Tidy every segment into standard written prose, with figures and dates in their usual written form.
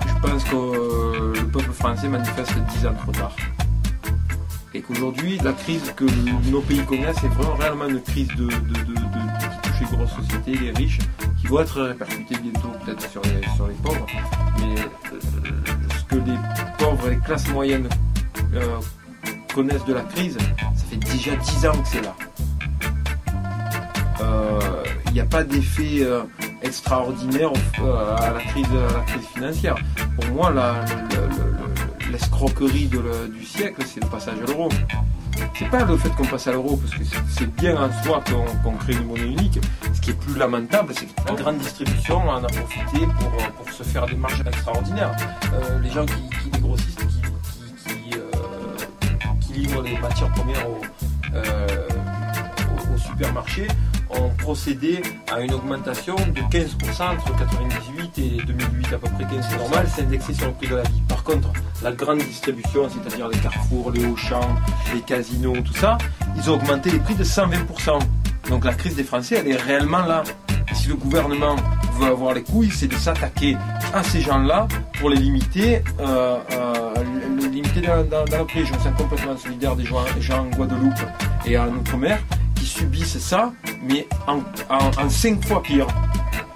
Je pense que le peuple français manifeste 10 ans trop tard. Et qu'aujourd'hui, la crise que nos pays connaissent est vraiment réellement une crise qui touche les grosses sociétés, les riches, qui vont être répercutée bientôt peut-être sur les pauvres. Mais ce que les pauvres et les classes moyennes connaissent de la crise, ça fait déjà 10 ans que c'est là. Il n'y a pas d'effet extraordinaire à la crise financière. Pour moi, l'escroquerie du siècle, c'est le passage à l'euro. C'est pas le fait qu'on passe à l'euro, parce que c'est bien en soi qu'on crée une monnaie unique. Ce qui est plus lamentable, c'est que la grande distribution en a profité pour se faire des marges extraordinaires. Les gens les grossistes qui livrent les matières premières au supermarché ont procédé à une augmentation de 15% entre 1998 et 2008 à peu près 15%. C'est normal, c'est indexé sur le prix de la vie. Par contre, la grande distribution, c'est-à-dire les Carrefour, les Auchan, les casinos, tout ça, ils ont augmenté les prix de 120%. Donc la crise des Français, elle est réellement là. Et si le gouvernement veut avoir les couilles, c'est de s'attaquer à ces gens-là pour les limiter, dans le prix. Je me sens complètement solidaire des gens en Guadeloupe et en Outre-mer qui subissent ça, mais en 5 fois pire.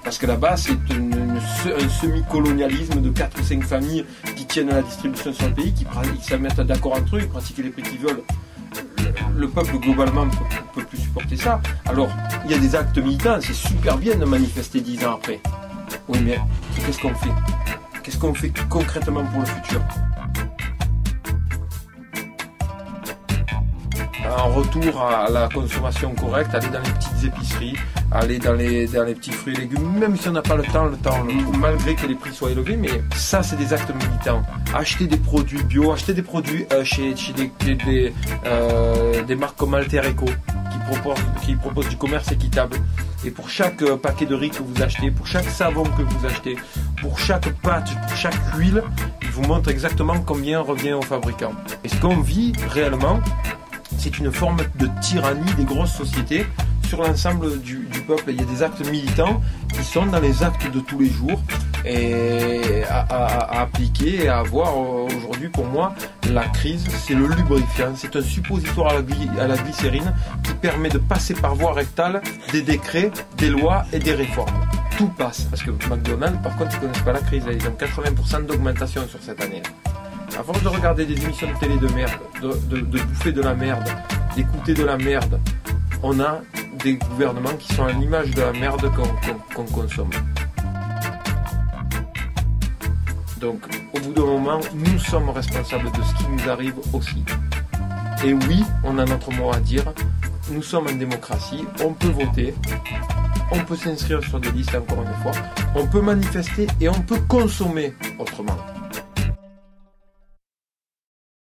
Parce que là-bas, c'est un semi-colonialisme de 4 ou 5 familles qui tiennent la distribution sur le pays, qui se mettent d'accord entre eux, ils pratiquent les prix qu'ils veulent. Le peuple, globalement, ne peut plus supporter ça. Alors, il y a des actes militants, c'est super bien de manifester 10 ans après. Oui, mais qu'est-ce qu'on fait? Qu'est-ce qu'on fait concrètement pour le futur? En retour à la consommation correcte, aller dans les petites épiceries, aller dans les petits fruits et légumes, même si on n'a pas le temps, malgré que les prix soient élevés, mais ça c'est des actes militants. Acheter des produits bio, acheter des produits chez des marques comme Alter Eco qui proposent du commerce équitable. Et pour chaque paquet de riz que vous achetez, pour chaque savon que vous achetez, pour chaque pâte, pour chaque huile, ils vous montrent exactement combien revient au fabricant. Et ce qu'on vit réellement, c'est une forme de tyrannie des grosses sociétés sur l'ensemble du peuple. Il y a des actes militants qui sont dans les actes de tous les jours et à appliquer et à avoir. Aujourd'hui, pour moi, la crise, c'est le lubrifiant, c'est un suppositoire à la glycérine qui permet de passer par voie rectale des décrets, des lois et des réformes. Tout passe, parce que McDonald's, par contre, ils ne connaissent pas la crise, ils ont 80% d'augmentation sur cette année. À force de regarder des émissions de télé de merde, de bouffer de la merde, d'écouter de la merde, on a des gouvernements qui sont à l'image de la merde qu'on consomme. Donc, au bout d'un moment, nous sommes responsables de ce qui nous arrive aussi. Et oui, on a notre mot à dire. Nous sommes en démocratie, on peut voter, on peut s'inscrire sur des listes encore une fois, on peut manifester et on peut consommer autrement.